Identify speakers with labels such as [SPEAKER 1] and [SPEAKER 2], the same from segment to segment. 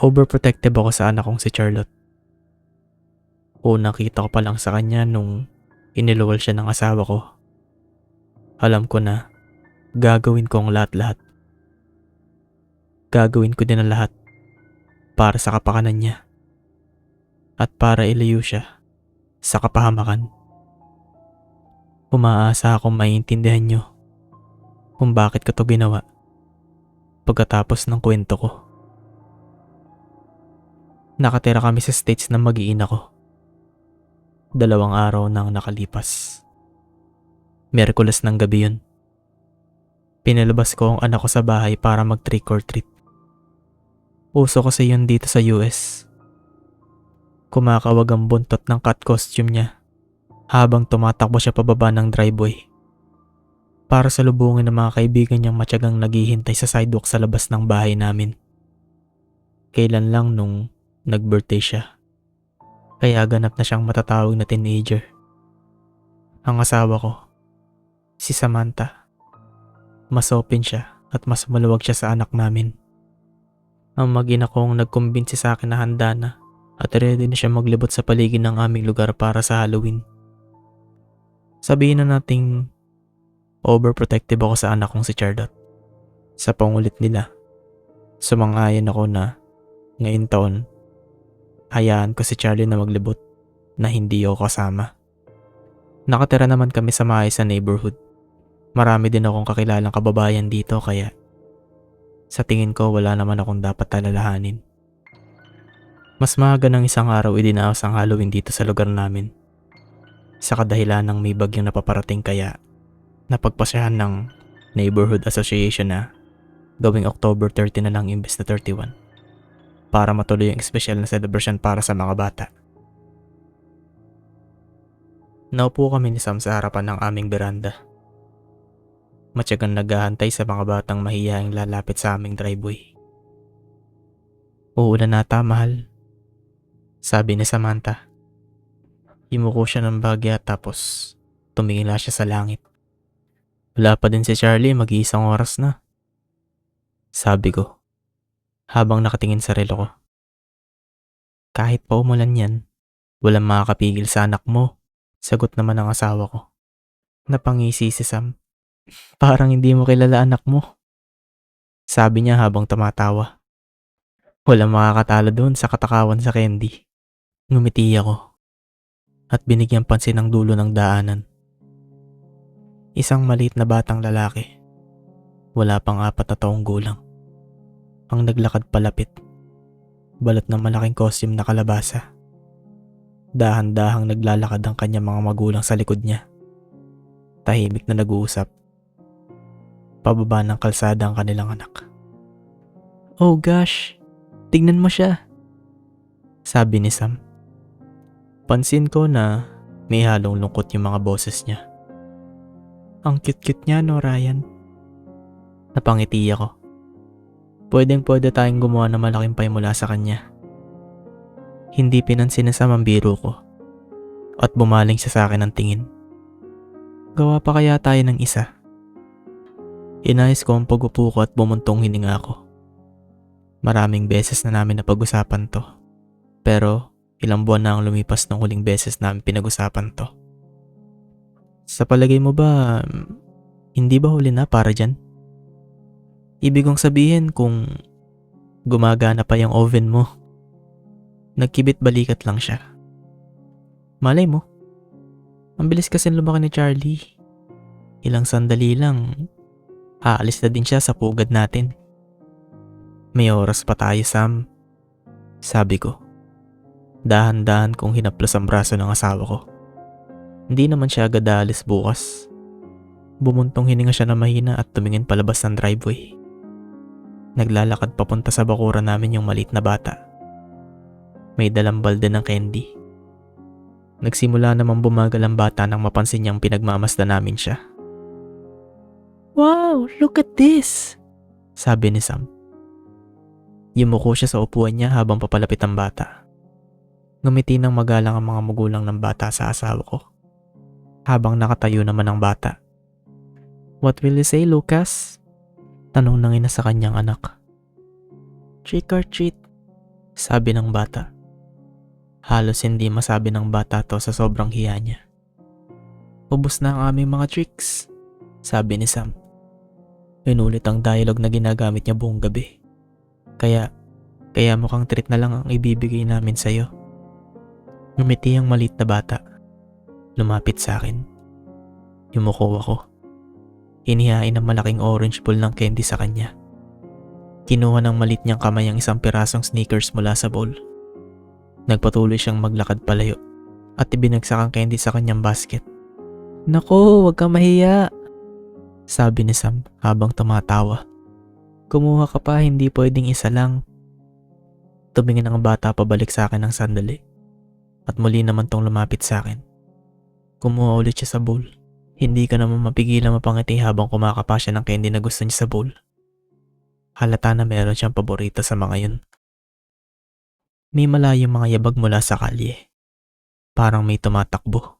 [SPEAKER 1] Overprotective ako sa anak kong si Charlotte. Unang kita ko pa lang sa kanya nung iniluwal siya ng asawa ko. Alam ko na gagawin ko ang lahat-lahat. Gagawin ko din ang lahat para sa kapakanan niya at para ilayo siya sa kapahamakan. Umaasa akong maiintindihan niyo kung bakit ko to ginawa pagkatapos ng kwento ko. Nakatira kami sa States ng mag-iina ko. 2 araw nang nakalipas. Miyerkules ng gabi yun. Pinalabas ko ang anak ko sa bahay para mag-trick or treat. Uso kasi yun dito sa US. Kumakawag ang buntot ng cat costume niya habang tumatakbo siya pababa ng driveway para salubungin ng mga kaibigan niyang matyagang naghihintay sa sidewalk sa labas ng bahay namin. Kailan lang nung nag-birthday siya. Kaya ganap na siyang matatawag na teenager. Ang asawa ko, si Samantha, mas open siya at mas maluwag siya sa anak namin. Ang mag-ina kong nagkumbinsi sa akin na handa na at ready na siya maglibot sa paligid ng aming lugar para sa Halloween. Sabihin na nating overprotective ako sa anak kong si Charlotte. Sa pangulit nila, sumang-ayon ako na ngayon taon, hayaan ko si Charlie na maglibot na hindi ako kasama. Nakatira naman kami sa maayos sa neighborhood. Marami din akong kakilalang kababayan dito kaya sa tingin ko wala naman akong dapat alalahanin. Mas maaga ng isang araw idinaos ang Halloween dito sa lugar namin. Sa kadahilan ng may bagyong napaparating kaya napagpasyahan ng Neighborhood Association na gawing October 30 na lang imbes na 31 para matuloy ang espesyal na celebration para sa mga bata. Naupo kami ni Sam sa harapan ng aming beranda. Matyagang naghahantay sa mga batang mahiyaing lalapit sa aming driveway. "Uulan nata, mahal," sabi ni Samantha. Himuko siya ng bagya tapos tumingala siya sa langit. "Wala pa din si Charlie, mag-iisang oras na," sabi ko habang nakatingin sa relo ko. "Kahit pa umulan yan, walang makakapigil sa anak mo," sagot naman ng asawa ko. Napangisi si Sam. "Parang hindi mo kilala anak mo," sabi niya habang tumatawa. Walang makakatalo doon sa katakawan sa candy. Ngumiti ako at binigyan pansin ang dulo ng daanan. Isang maliit na batang lalaki, wala pang 4 na taong gulang, ang naglakad palapit, balot ng malaking costume na kalabasa. Dahan-dahang naglalakad ang kanyang mga magulang sa likod niya. Tahimik na nag-uusap. Pababa ng kalsada ang kanilang anak. "Oh gosh, tignan mo siya," sabi ni Sam. Pansin ko na may halong lungkot yung mga boses niya. "Ang cute-cute niya, no, Ryan?" Napangiti ako. Pwedeng-pwede tayong gumawa ng malaking pay mula sa kanya. Hindi pinansin na Sam ang biro ko at bumaling siya sa akin ng tingin. "Gawa pa kaya tayo ng isa?" Inayos ko ang pag-upo ko at bumuntong hininga ako. Maraming beses na namin napag-usapan to. Pero ilang buwan na ang lumipas ng huling beses namin pinag-usapan to. "Sa palagay mo ba, hindi ba huli na para dyan? Ibig kong sabihin kung gumagana pa yung oven mo." Nagkibit balikat lang siya. "Malay mo, ang bilis kasi lumaki ni Charlie. Ilang sandali lang, aalis na din siya sa pugad natin." "May oras pa tayo, Sam," sabi ko. Dahan-dahan kong hinaplos ang braso ng asawa ko. Hindi naman siya agad aalis bukas. Bumuntong hininga siya na mahina at tumingin palabas ng driveway. Naglalakad papunta sa bakuran namin yung maliit na bata. May dalang balde ng candy. Nagsimula namang bumagal ang bata nang mapansin niyang pinagmamasdan namin siya. "Wow, look at this," sabi ni Sam. Yumuko siya sa upuan niya habang papalapit ang bata. Ngumiti ng magalang ang mga magulang ng bata sa asawa ko. Habang nakatayo naman ang bata. "What will you say, Lucas?" tanong ng ina sa kanyang anak. "Trick or treat," Sabi ng bata. Halos hindi masabi ng bata to sa sobrang hiya niya. Ubus na ang aming mga tricks, sabi ni Sam. Inulit ang dialogue na ginagamit niya buong gabi. Kaya mukhang treat na lang ang ibibigay namin sa'yo. Ngumiti ang maliit na bata. Lumapit sa akin. Yumuko ako. Inihain ang malaking orange ball ng candy sa kanya. Kinuha ng maliit niyang kamay ang isang pirasong Snickers mula sa bowl. Nagpatuloy siyang maglakad palayo at ibinagsak ang candy sa kanyang basket. Nako, huwag kang mahiya, sabi ni Sam habang tumatawa. Kumuha ka pa, hindi pwedeng isa lang. Tumingin ang bata pabalik sa akin ng sandali at muli naman tong lumapit sa akin. Kumuha ulit siya sa bowl. Hindi ka naman mapigilan mapangiti habang kumakapa siya ng candy na gusto niya sa bowl. Halata na meron siyang paborito sa mga yun. May malayong mga yabag mula sa kalye. Parang may tumatakbo.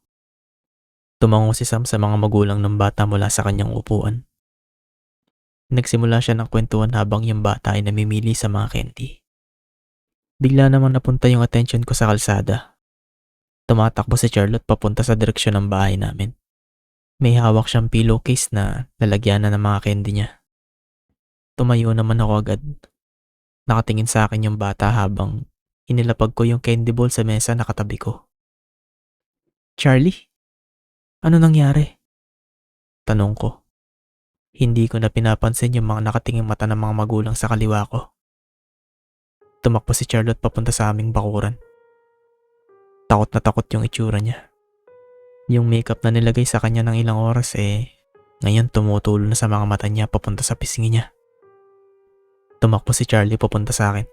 [SPEAKER 1] Tumango si Sam sa mga magulang ng bata mula sa kanyang upuan. Nagsimula siya ng kwentuhan habang yung bata ay namimili sa mga candy. Bigla namang napunta yung attention ko sa kalsada. Tumatakbo si Charlotte papunta sa direksyon ng bahay namin. May hawak siyang pillowcase na lalagyan na ng mga candy niya. Tumayo naman ako agad. Nakatingin sa akin yung bata habang inilapag ko yung candy ball sa mesa na katabi ko. Charlie? Ano nangyari? Tanong ko. Hindi ko na pinapansin yung mga nakatinging mata ng mga magulang sa kaliwa ko. Tumakbo si Charlotte papunta sa aming bakuran. Takot na takot yung itsura niya. Yung makeup na nilagay sa kanya ng ilang oras ngayon tumutulo na sa mga mata niya papunta sa pisngi niya. Tumakbo si Charlie papunta sa akin.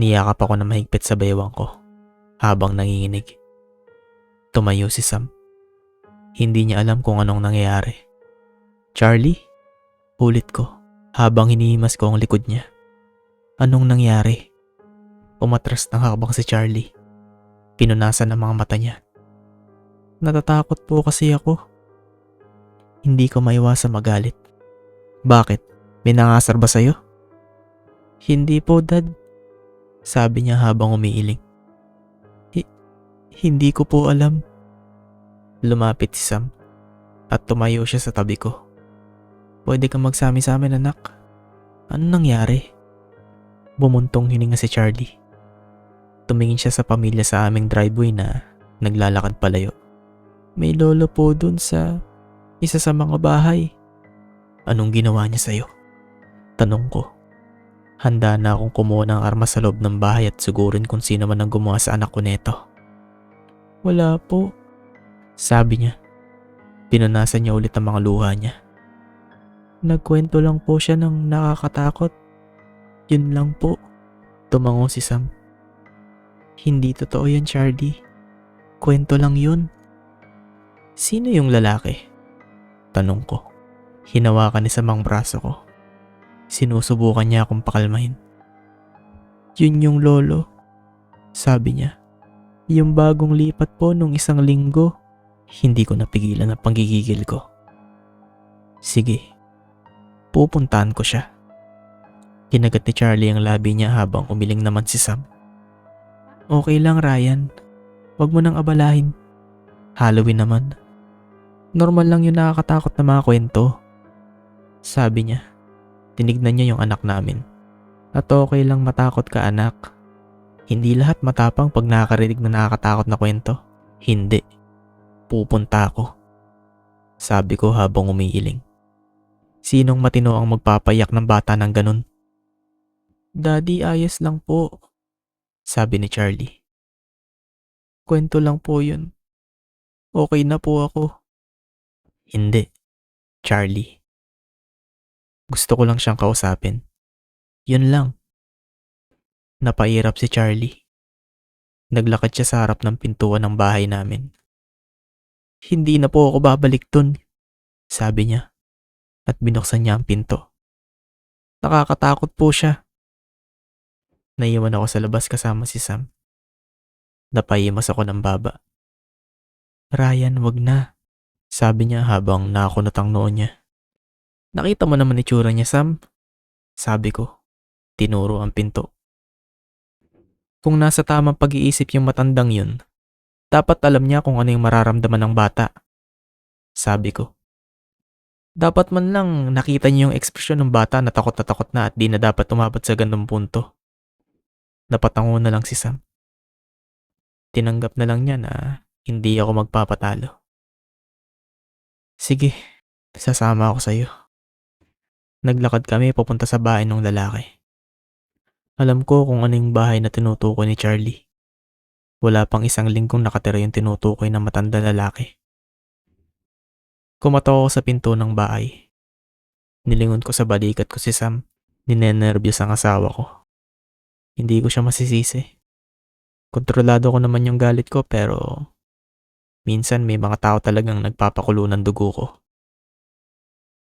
[SPEAKER 1] Niyakap ako na mahigpit sa baywang ko habang nanginginig. Tumayo si Sam. Hindi niya alam kung anong nangyayari. Charlie? Ulit ko habang hinihimas ko ang likod niya. Anong nangyari? Umatras ng hakbang si Charlie. Pinunasan ang mga mata niya. Natatakot po kasi ako. Hindi ko maiwasan magalit. Bakit? May nangasar ba sa'yo? Hindi po, Dad. Sabi niya habang umiiling. Hindi ko po alam. Lumapit si Sam at tumayo siya sa tabi ko. Pwede kang magsami sa amin, anak. Ano nangyari? Bumuntong hininga si Charlie. Tumingin siya sa pamilya sa aming driveway na naglalakad palayo. May lolo po dun sa isa sa mga bahay. Anong ginawa niya sa'yo? Tanong ko. Handa na akong kumuha ng armas sa loob ng bahay at sigurin kung sino man ang gumawa sa anak ko neto. Wala po, sabi niya. Pinunasan niya ulit ang mga luha niya. Nagkwento lang po siya ng nakakatakot. Yun lang po. Tumango si Sam. Hindi totoo yan, Charlie. Kwento lang yun. Sino yung lalaki? Tanong ko. Hinawakan ni Sam ang braso ko. Sinusubukan niya akong pakalmahin. Yun yung lolo. Sabi niya. Yung bagong lipat po nung isang linggo. Hindi ko napigilan ang panggigigil ko. Sige. Pupuntahan ko siya. Kinagat ni Charlie ang labi niya habang umiling naman si Sam. Okay lang, Ryan. Huwag mo nang abalahin. Halloween naman. Normal lang yung nakakatakot na mga kwento. Sabi niya. Tinignan niya yung anak namin. At okay lang matakot ka, anak. Hindi lahat matapang pag nakakarinig na nakakatakot na kwento. Hindi. Pupunta ako. Sabi ko habang umiiling. Sinong matino ang magpapayak ng bata ng ganun? Daddy, ayos lang po. Sabi ni Charlie. Kwento lang po yun. Okay na po ako. Hindi, Charlie. Gusto ko lang siyang kausapin. Yun lang. Napairap si Charlie. Naglakad siya sa harap ng pintuan ng bahay namin. Hindi na po ako babalik dun, sabi niya. At binuksan niya ang pinto. Nakakatakot po siya. Naiwan ako sa labas kasama si Sam. Napahimas ako ng baba. Ryan, wag na, sabi niya habang nakakunot ang noo niya. Nakita mo naman itsura niya, Sam? Sabi ko. Tinuro ang pinto. Kung nasa tamang pag-iisip yung matandang yun, dapat alam niya kung ano yung mararamdaman ng bata. Sabi ko. Dapat man lang nakita niyo yung ekspresyon ng bata na takot na at di na dapat umabot sa ganung punto. Napatango na lang si Sam. Tinanggap na lang niya na hindi ako magpapatalo. Sige, sasama ako sa'yo. Naglakad kami papunta sa bahay ng lalaki. Alam ko kung ano yung bahay na tinutukoy ni Charlie. Wala pang isang linggong nakatira yung tinutukoy ng matanda lalaki. Kumatawa ako sa pinto ng bahay. Nilingon ko sa balikat ko si Sam. Ninenervyos ang asawa ko. Hindi ko siya masisisi. Kontrolado ko naman yung galit ko pero minsan may mga tao talagang nagpapakulo ng dugo ko.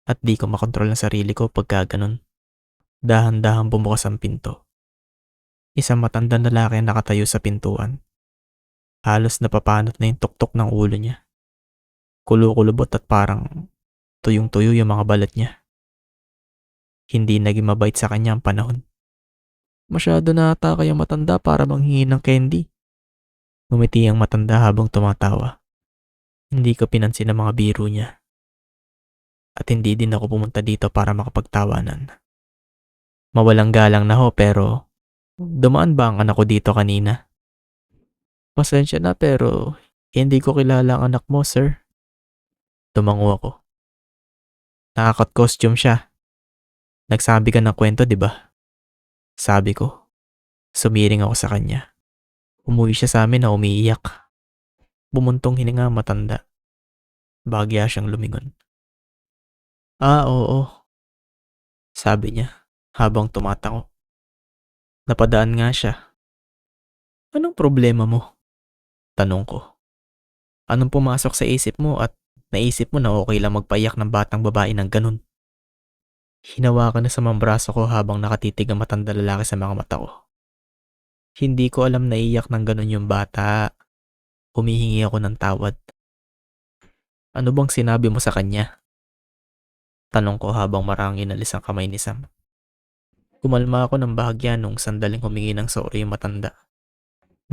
[SPEAKER 1] At di ko makontrol ang sarili ko pagka ganun. Dahan-dahan bumukas ang pinto. Isang matandang lalaki ang nakatayo sa pintuan. Halos napapanot na yung tuktok ng ulo niya. Kulukulubot at parang tuyong-tuyo yung mga balat niya. Hindi naging mabait sa kanya ang panahon. Masyado na ata kayang matanda para manghingi ng candy. Ngumiti ang matanda habang tumatawa. Hindi ko pinansin ang mga biro niya. At hindi din ako pumunta dito para makapagtawanan. Mawalang galang na ho pero dumaan ba ang anak ko dito kanina? Pasensya na pero hindi ko kilala ang anak mo, sir. Tumango ako. Nakaka-costume siya. Nagsabi ka ng kwento, di ba? Sabi ko. Sumiring ako sa kanya. Umuwi siya sa amin na umiiyak. Bumuntong hininga ang matanda. Bagya siyang lumingon. Oo. Sabi niya habang tumatango. Napadaan nga siya. Anong problema mo? Tanong ko. Anong pumasok sa isip mo at naisip mo na okay lang magpaiyak ng batang babae ng ganun? Hinawakan na sa mga braso ko habang nakatitig ang matanda lalaki sa mga mata ko. Hindi ko alam na iyak ng ganun yung bata. Humihingi ako ng tawad. Ano bang sinabi mo sa kanya? Tanong ko habang marang inalis ang kamay ni Sam. Kumalma ako ng bahagya nung sandaling humingi ng sorry yung matanda.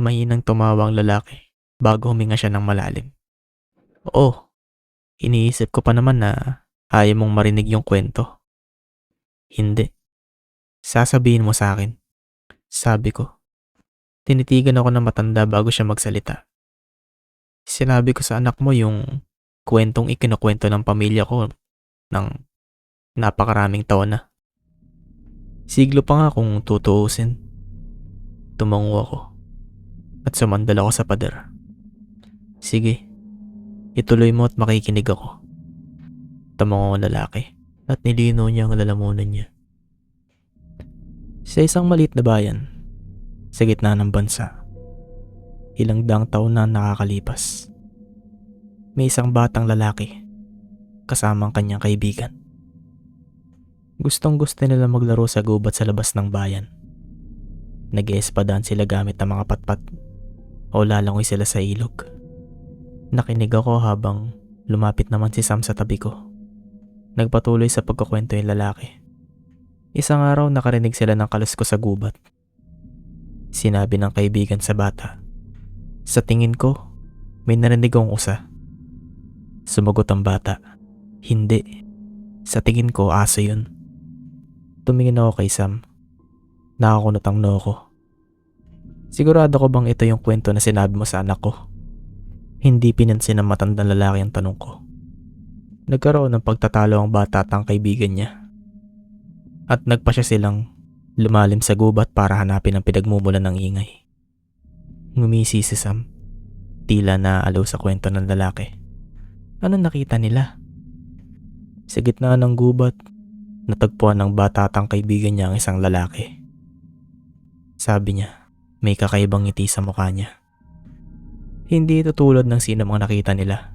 [SPEAKER 1] Mahinang tumawa ang lalaki bago huminga siya ng malalim. Oo, iniisip ko pa naman na ayaw mong marinig yung kwento. Hindi. Sasabihin mo sa akin. Sabi ko. Tinitigan ako ng matanda bago siya magsalita. Sinabi ko sa anak mo yung kwentong ikinukwento ng pamilya ko ng napakaraming taon na. Siglo pa nga kung tutuusin. Tumango ako at sumandal ako sa pader. Sige, ituloy mo at makikinig ako. Tumango ang lalaki at nilino niya ang lalamunan niya. Sa isang maliit na bayan, sa gitna ng bansa, ilang daang taon na nakakalipas. May isang batang lalaki kasama ang kanyang kaibigan. Gustong gusto nila maglaro sa gubat sa labas ng bayan. Nag-eespadaan sila gamit ng mga patpat o lalangoy sila sa ilog. Nakinig ako habang lumapit naman si Sam sa tabi ko. Nagpatuloy sa pagkukwento yung lalaki. Isang araw nakarinig sila ng kaluskos sa gubat. Sinabi ng kaibigan sa bata, "Sa tingin ko, may narinig akong usa." Sumagot ang bata, "Hindi. Sa tingin ko, aso yun." Tumingin ako kay Sam. Nakakunot ang noo ko. Sigurado ko bang ito yung kwento na sinabi mo sa anak ko? Hindi pinansin ng matandang lalaki ang tanong ko. Nagkaroon ng pagtatalo ang bata at ang kaibigan niya. At nagpa siya silang lumalim sa gubat para hanapin ang pinagmumulan ng ingay. Ngumisi si Sam. Tila naaalaw sa kwento ng lalaki. Ano nakita nila? Sa gitna ng gubat, natagpuan ng bata at ang kaibigan niya ang isang lalaki. Sabi niya, may kakaibang ngiti sa mukha niya. Hindi ito tulad ng sino mga nakita nila.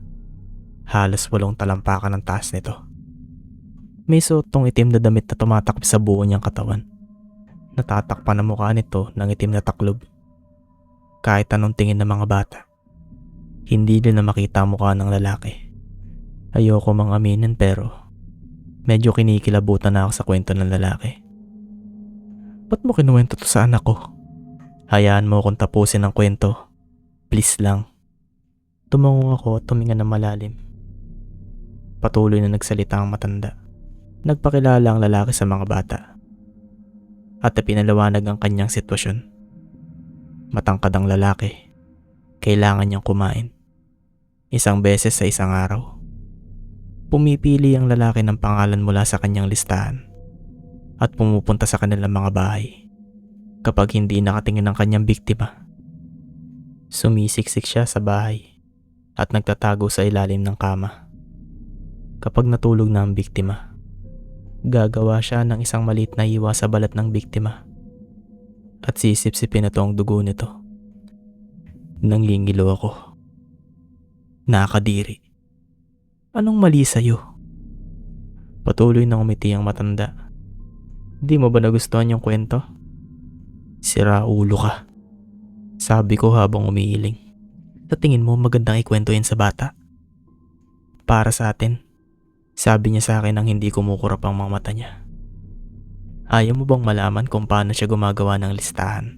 [SPEAKER 1] Halos 8 talampakan ang taas nito. May suot tong itim na damit na tumatakip sa buo niyang katawan. Natatakpan ang mukha nito ng itim na taklob. Kahit anong tingin ng mga bata, hindi nila makita ang mukha ng lalaki. Ayoko mang aminin pero medyo kinikilabutan na ako sa kwento ng lalaki. Ba't mo kinuwento to sa anak ko? Hayaan mo akong tapusin ang kwento. Please lang. Tumango ako at tuminga ng malalim. Patuloy na nagsalita ang matanda. Nagpakilala ang lalaki sa mga bata at ipinaliwanag ang kanyang sitwasyon. Matangkad ang lalaki. Kailangan niyang kumain. Isang beses sa isang araw. Pumipili ang lalaki ng pangalan mula sa kanyang listahan at pumupunta sa kanilang mga bahay kapag hindi nakatingin ang kanyang biktima. Sumisiksik siya sa bahay at nagtatago sa ilalim ng kama. Kapag natulog na ang biktima, gagawa siya ng isang maliit na hiwa sa balat ng biktima at sisipsipin ito ang dugo nito. Nangingilo ako. Nakakadiri. Anong mali sa'yo? Patuloy na umiti ang matanda. Di mo ba nagustuhan yung kwento? Sira ulo ka, sabi ko habang umiiling. Sa tingin mo magandang ikwento yan sa bata? Para sa atin, sabi niya sa akin nang hindi kumukurap ang mga mata niya. Ayaw mo bang malaman kung paano siya gumagawa ng listahan?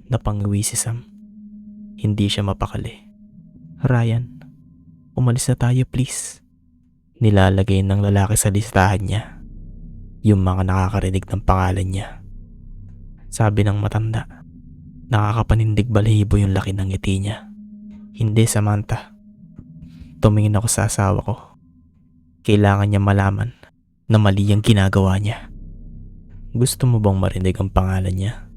[SPEAKER 1] Napangiwi si Sam. Hindi siya mapakali. Ryan, umalis na tayo please. Nilalagay ng lalaki sa listahan niya yung mga nakakarinig ng pangalan niya. Sabi ng matanda, nakakapanindig balahibo yung laki ng ngiti niya. Hindi, Samantha. Tumingin ako sa asawa ko. Kailangan niya malaman na mali ang ginagawa niya. Gusto mo bang marinig ang pangalan niya?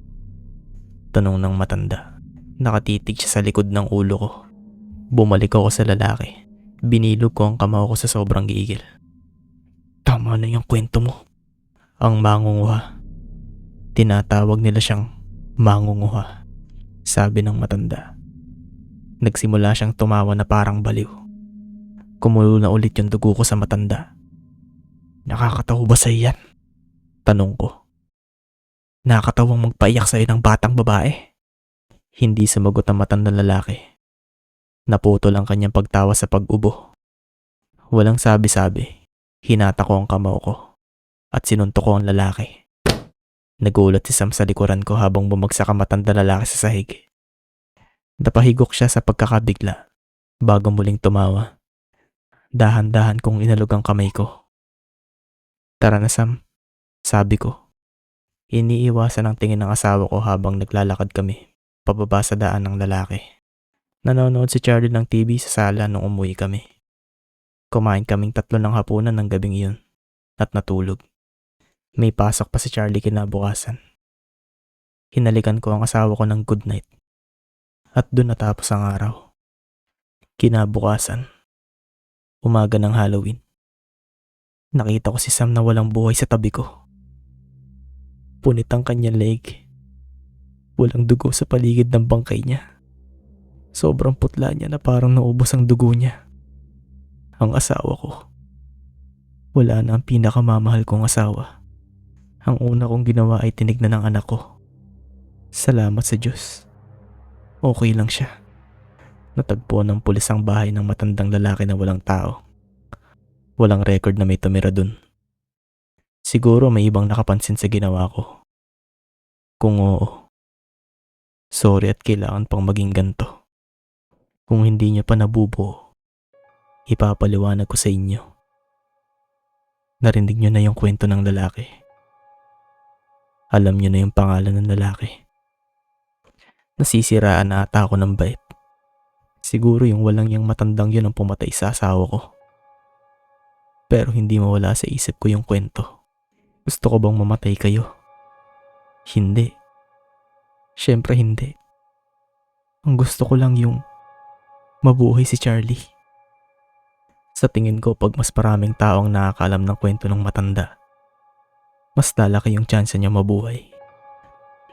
[SPEAKER 1] Tanong ng matanda. Nakatitig siya sa likod ng ulo ko. Bumalik ako sa lalaki. Binilog ko ang kamao ko sa sobrang gigil. Tama na yung kwento mo. Ang mangunguha. Tinatawag nila siyang mangunguha, sabi ng matanda. Nagsimula siyang tumawa na parang baliw. Kumulo na ulit yung dugo ko sa matanda. Nakakatawa ba sa'yo yan? Tanong ko. Nakakatawang magpaiyak sa'yo ng batang babae? Hindi sumagot ang matandang lalaki. Naputol ang kanyang pagtawa sa pag-ubo. Walang sabi-sabi. Hinata ko ang kamao ko at sinuntok ko ang lalaki. Nagulat si Sam sa likuran ko habang bumagsak ang matandang lalaki sa sahig. Napahigok siya sa pagkakabigla bago muling tumawa. Dahan-dahan kong inalog ang kamay ko. Tara na Sam, sabi ko. Iniiwasan ang tingin ng asawa ko habang naglalakad kami pababa sa daan ng lalaki. Nanonood si Charlie ng TV sa sala nung umuwi kami. Kumain kaming 3 ng hapunan ng gabing iyon at natulog. May pasok pa si Charlie kinabukasan. Hinalikan ko ang asawa ko ng good night at doon natapos ang araw. Kinabukasan, umaga ng Halloween. Nakita ko si Sam na walang buhay sa tabi ko. Punit ang kanyang leg. Walang dugo sa paligid ng bangkay niya. Sobrang putla niya na parang naubos ang dugo niya. Ang asawa ko. Wala na ang pinakamamahal kong asawa. Ang una kong ginawa ay tinignan ng anak ko. Salamat sa Diyos. Okay lang siya. Natagpuan ng pulis ang bahay ng matandang lalaki na walang tao. Walang record na may tumira dun. Siguro may ibang nakapansin sa ginawa ko. Kung oo, sorry at kailangan pang maging ganto. Kung hindi niyo pa nabubuo, ipapaliwanag ko sa inyo. Narinig niyo na yung kwento ng lalaki. Alam niyo na yung pangalan ng lalaki. Nasisiraan na ata ako ng bait. Siguro yung walang yung matandang yun ang pumatay sa asawa ko. Pero hindi mawala sa isip ko yung kwento. Gusto ko bang mamatay kayo? Hindi. Siyempre hindi. Ang gusto ko lang yung mabuhay si Charlie. Sa tingin ko pag mas maraming tao ang nakakaalam ng kwento ng matanda, mas lalaki yung chance niya mabuhay.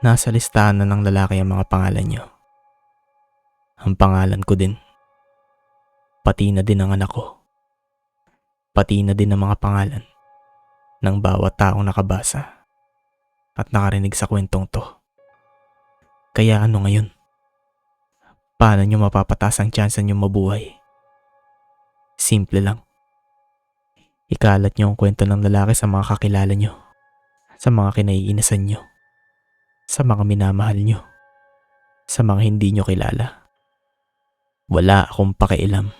[SPEAKER 1] Nasa listahan na ng lalaki ang mga pangalan niyo. Ang pangalan ko din. Pati na din ang anak ko. Pati na din ang mga pangalan ng bawat taong nakabasa at nakarinig sa kwentong to. Kaya ano ngayon? Paano niyo mapapataas ang chance niyo mabuhay? Simple lang. Ikalat niyo ang kwento ng lalaki sa mga kakilala niyo, sa mga kinaiinisan niyo, sa mga minamahal niyo. Sa mga hindi nyo kilala, wala akong pakialam.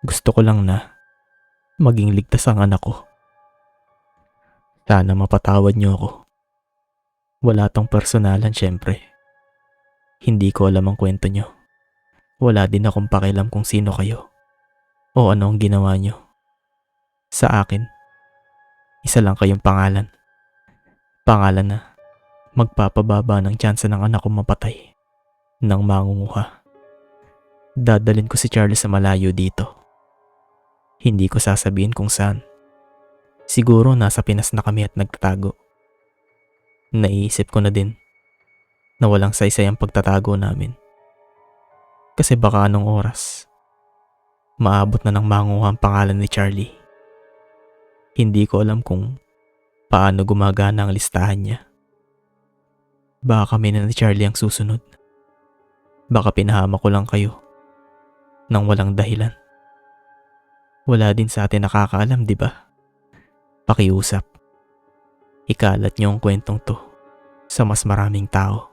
[SPEAKER 1] Gusto ko lang na maging ligtas ang anak ko. Sana mapatawad nyo ako. Wala tong personalan syempre. Hindi ko alam ang kwento nyo. Wala din akong pakialam kung sino kayo o ano ang ginawa nyo. Sa akin, isa lang kayong pangalan. Pangalan na magpapababa ng tsansa ng anak kong mapatay ng mangunguha. Dadalhin ko si Charlie sa malayo dito. Hindi ko sasabihin kung saan. Siguro nasa Pinas na kami at nagtatago. Naiisip ko na din na walang saysay ang pagtatago namin. Kasi baka anong oras, maabot na ng manguha ang pangalan ni Charlie. Hindi ko alam kung paano gumagana ang listahan niya. Baka kami na ni Charlie ang susunod. Baka pinahama ko lang kayo nang walang dahilan. Wala din sa atin nakakaalam, di ba? Pakiusap. Ikalat niyo ang kwentong to sa mas maraming tao.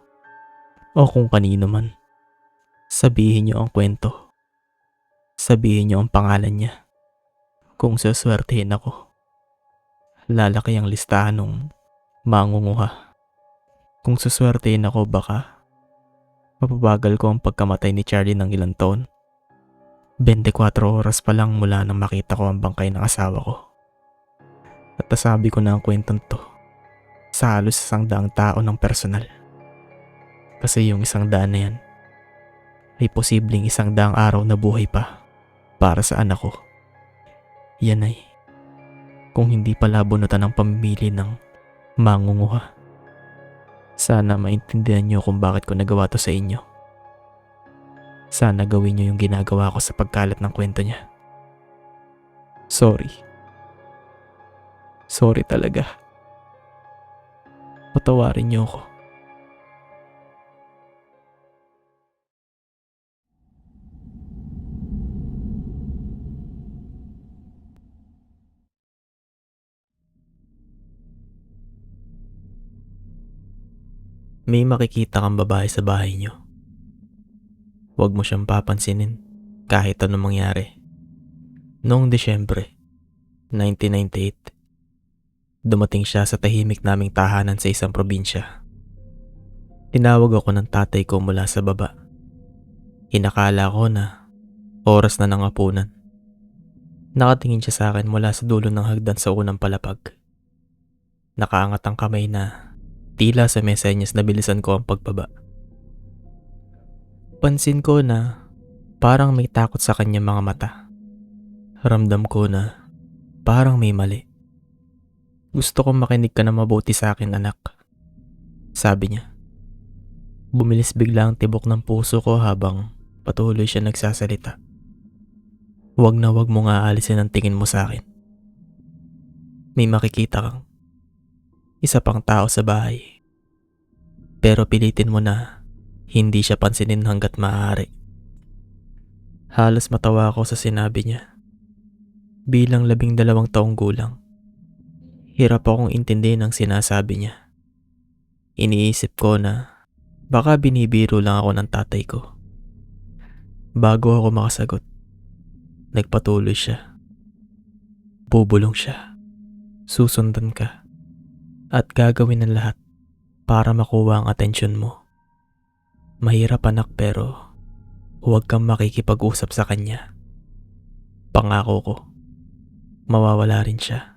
[SPEAKER 1] O kung kanino man. Sabihin niyo ang kwento. Sabihin niyo ang pangalan niya. Kung suswertehin ako, lalaki ang listahan ng mangunguha. Kung suswertehin ako, baka mapabagal ko ang pagkamatay ni Charlie ng ilang taon. 24 oras pa lang mula nang makita ko ang bangkay ng asawa ko. At nasabi ko na ang kwentong to sa halos 100 tao ng personal. Kasi yung 100 na yan ay posibleng 100 araw na buhay pa para sa anak ko. Yan ay kung hindi pala bunutan ng pamimili ng mangunguha. Sana maintindihan niyo kung bakit ko nagawa to sa inyo. Sana gawin niyo yung ginagawa ko sa pagkalat ng kwento niya. Sorry. Sorry talaga. Patawarin niyo ako. May makikita kang babae sa bahay niyo. Huwag mo siyang papansinin kahit anong mangyari. Noong Disyembre 1998, dumating siya sa tahimik naming tahanan sa isang probinsya. Tinawag ako ng tatay ko mula sa baba. Inakala ko na oras na ng hapunan. Nakatingin siya sa akin mula sa dulo ng hagdan sa unang palapag. Nakaangat ang kamay na tila sa mesenyas na bilisan ko ang pagbaba. Pansin ko na parang may takot sa kanyang mga mata. Ramdam ko na parang may mali. Gusto kong makinig ka na mabuti sa akin, anak. Sabi niya. Bumilis bigla ang tibok ng puso ko habang patuloy siya nagsasalita. Huwag na huwag mo nga aalisin ang tingin mo sa akin. May makikita kang isa pang tao sa bahay. Pero pilitin mo na hindi siya pansinin hanggat maaari. Halos matawa ako sa sinabi niya. Bilang 12 taong gulang, hirap akong intindihin ang sinasabi niya. Iniisip ko na baka binibiro lang ako ng tatay ko. Bago ako makasagot, nagpatuloy siya. Bubulong siya. Susundan ka. At gagawin ng lahat para makuha ang atensyon mo. Mahirap anak pero huwag kang makikipag-usap sa kanya. Pangako ko, mawawala rin siya.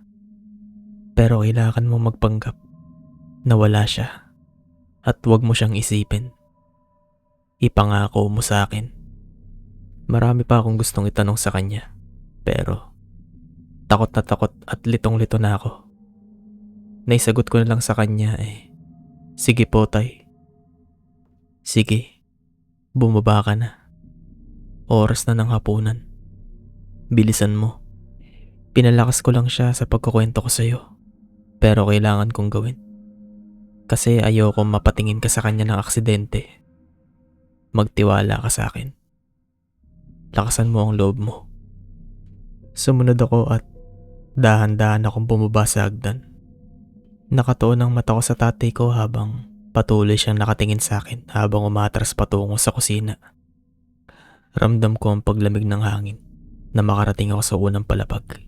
[SPEAKER 1] Pero kailangan mo magpanggap na wala siya at huwag mo siyang isipin. Ipangako mo sa akin. Marami pa akong gustong itanong sa kanya pero takot na takot at litong-lito na ako. Naisagot ko na lang sa kanya sige po tay. Sige, bumaba ka na. Oras na ng hapunan. Bilisan mo. Pinalakas ko lang siya sa pagkukwento ko sa'yo. Pero kailangan kong gawin. Kasi ayoko mapatingin ka sa kanya ng aksidente. Magtiwala ka sa akin. Lakasan mo ang loob mo. Sumunod ako at dahan-dahan akong bumaba sa hagdan. Nakatuon ang mata ko sa tatay ko habang Patuloy siyang nakatingin sa akin habang umatras patungo sa kusina. Ramdam ko ang paglamig ng hangin na makarating ako sa unang palapag.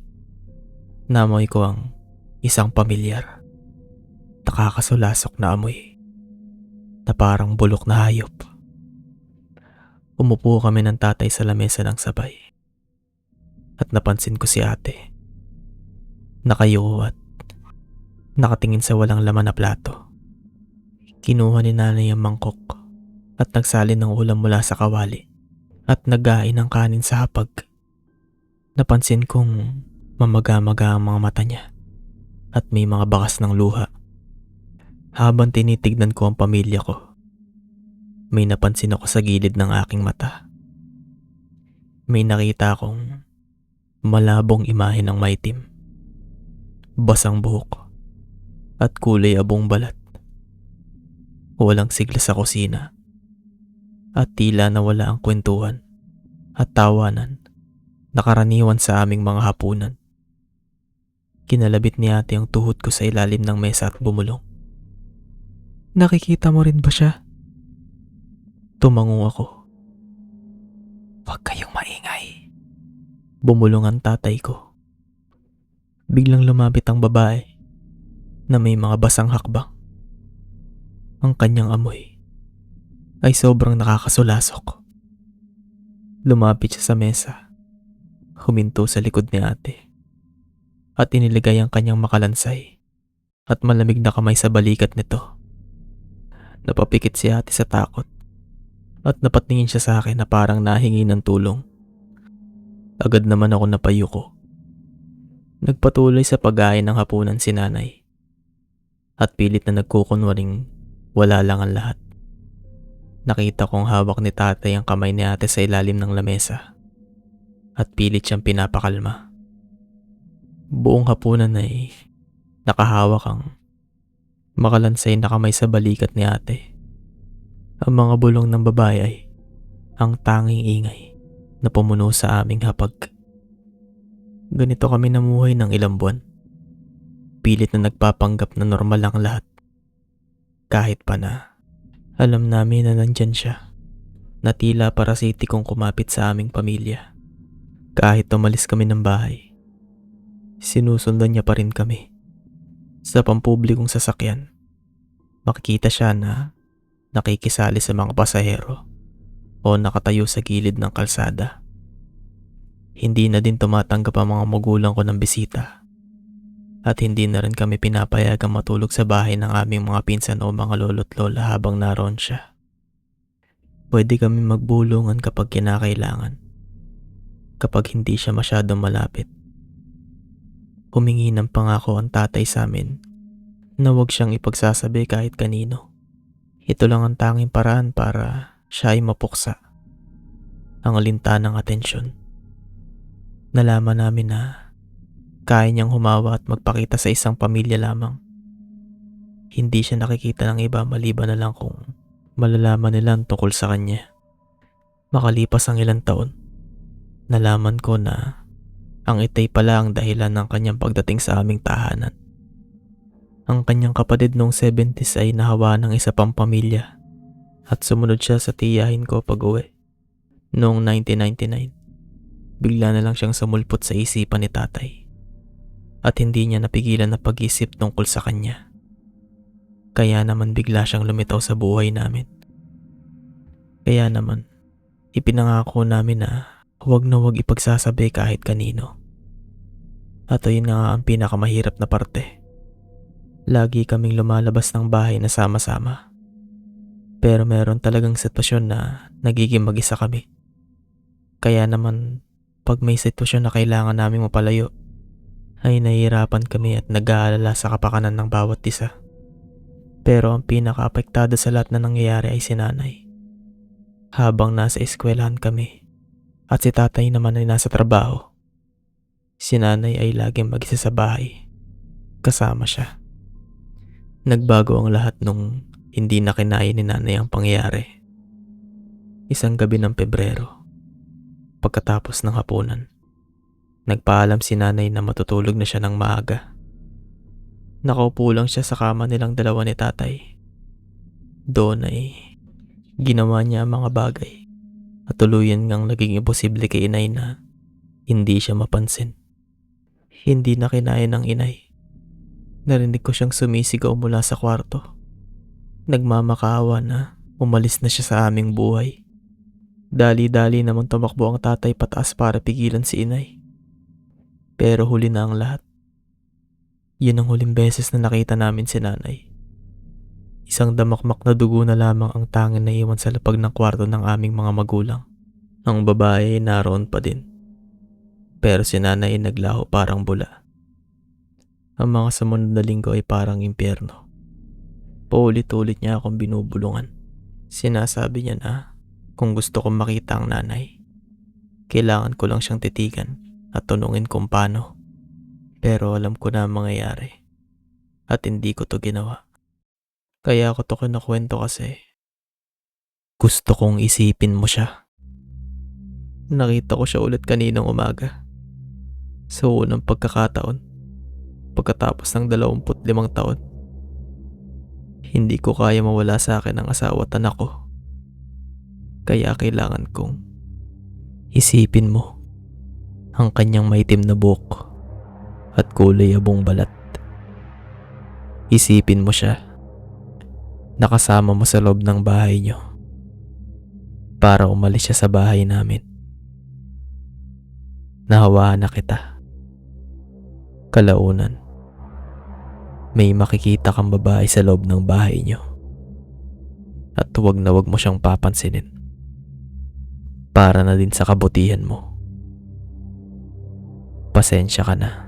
[SPEAKER 1] Namoy ko ang isang pamilyar, nakakasulasok na amoy na parang bulok na hayop. Umupo kami ng tatay sa lamesa ng sabay at napansin ko si ate. Nakayuko at nakatingin sa walang laman na plato. Kinuha ni nanay ang mangkok at nagsalin ng ulam mula sa kawali at naghain ng kanin sa hapag. Napansin kong mamaga-maga ang mga mata niya at may mga bakas ng luha. Habang tinitignan ko ang pamilya ko, may napansin ako sa gilid ng aking mata. May nakita akong malabong imahe ng maitim, basang buhok at kulay abong balat. Walang sigla sa kusina at tila nawala ang kwentuhan at tawanan na karaniwan sa aming mga hapunan. Kinalabit ni ate ang tuhod ko sa ilalim ng mesa at bumulong. "Nakikita mo rin ba siya?" Tumango ako. "Huwag kayong maingay." Bumulong ang tatay ko. Biglang lumapit ang babae na may mga basang hakbang. Ang kanyang amoy ay sobrang nakakasulasok. Lumapit siya sa mesa, huminto sa likod ni ate, at iniligay ang kanyang makalansay at malamig na kamay sa balikat nito. Napapikit si ate sa takot at napatingin siya sa akin na parang nahingi ng tulong. Agad naman ako napayuko. Nagpatuloy sa paghain ng hapunan si nanay at pilit na nagkukunwaring wala lang ang lahat. Nakita kong hawak ni tatay ang kamay ni ate sa ilalim ng lamesa at pilit siyang pinapakalma. Buong hapunan ay nakahawak ang makalansay na kamay sa balikat ni ate. Ang mga bulong ng babae ay ang tanging ingay na pumuno sa aming hapag. Ganito kami namuhay ng ilang buwan. Pilit na nagpapanggap na normal ang lahat. Kahit pa na alam namin na nandyan siya, na tila parasitikong kumapit sa aming pamilya. Kahit umalis kami ng bahay, sinusundan niya pa rin kami. Sa pampublikong sasakyan, makikita siya na nakikisali sa mga pasahero o nakatayo sa gilid ng kalsada. Hindi na din tumatanggap ang mga magulang ko ng bisita. At hindi na rin kami pinapayagang matulog sa bahay ng aming mga pinsan o mga lolo't lola habang naroon siya. Pwede kami magbulungan kapag kinakailangan, kapag hindi siya masyadong malapit. Humingi ng pangako ang tatay sa amin na huwag siyang ipagsasabi kahit kanino. Ito lang ang tanging paraan para siya ay mapuksa. Ang alintanang atensyon. Nalaman namin na kaya niyang humawa at magpakita sa isang pamilya lamang. Hindi siya nakikita ng iba maliban na lang kung malalaman nila ang tungkol sa kanya. Makalipas ang ilang taon, nalaman ko na ang itay pala ang dahilan ng kanyang pagdating sa aming tahanan. Ang kanyang kapatid noong 70s ay nahawa ng isa pang pamilya at sumunod siya sa tiyahin ko pag-uwi. Noong 1999, bigla na lang siyang sumulpot sa isipan ni tatay. At hindi niya napigilan na pag-isip tungkol sa kanya. Kaya naman bigla siyang lumitaw sa buhay namin. Kaya naman, ipinangako namin na huwag ipagsasabi kahit kanino. At ayun na nga ang pinakamahirap na parte. Lagi kaming lumalabas ng bahay na sama-sama. Pero meron talagang sitwasyon na nagiging mag-isa kami. Kaya naman, pag may sitwasyon na kailangan naming mapalayo, ay nahihirapan kami at nag-aalala sa kapakanan ng bawat isa. Pero ang pinaka-apektado sa lahat na nangyayari ay si nanay. Habang nasa eskwelahan kami at si tatay naman ay nasa trabaho, si nanay ay laging mag-isa sa bahay. Kasama siya. Nagbago ang lahat nung hindi na kinaya ni nanay ang pangyayari. Isang gabi ng Pebrero, pagkatapos ng hapunan, nagpaalam si nanay na matutulog na siya ng maaga. Nakaupo lang siya sa kama nilang dalawa ni tatay. Doon ay ginawa niya ang mga bagay at tuluyan ngang naging imposible kay inay na hindi siya mapansin. Hindi na kinaya ng inay. Narinig ko siyang sumisigaw mula sa kwarto. Nagmamakaawa na umalis na siya sa aming buhay. Dali-dali namang tumakbo ang tatay pataas para pigilan si inay. Pero huli na ang lahat. Yun ang huling beses na nakita namin si nanay. Isang damakmak na dugo na lamang ang tanging na iwan sa lapag ng kwarto ng aming mga magulang. Ang babae ay naroon pa din. Pero si nanay ay naglaho parang bula. Ang mga sumunod na linggo ay parang impyerno. Paulit-ulit niya akong binubulungan. Sinasabi niya na kung gusto kong makita ang nanay, kailangan ko lang siyang titigan at tunungin kung paano. Pero alam ko na ang mangyayari at hindi ko to ginawa. Kaya ako to kinukwento kasi gusto kong isipin mo siya. Nakita ko siya ulit kaninang umaga. Sa unang pagkakataon, pagkatapos ng 25 taon. Hindi ko kaya mawala sa akin ang asawa at anak ko. Kaya kailangan kong isipin mo ang kanyang maitim na buhok at kulay abong balat. Isipin mo siya. Nakasama mo sa loob ng bahay niyo para umalis siya sa bahay namin. Nahawaan na kita. Kalaunan, may makikita kang babae sa loob ng bahay niyo. At huwag na huwag mo siyang papansinin. Para na din sa kabutihan mo. Pasensya ka na.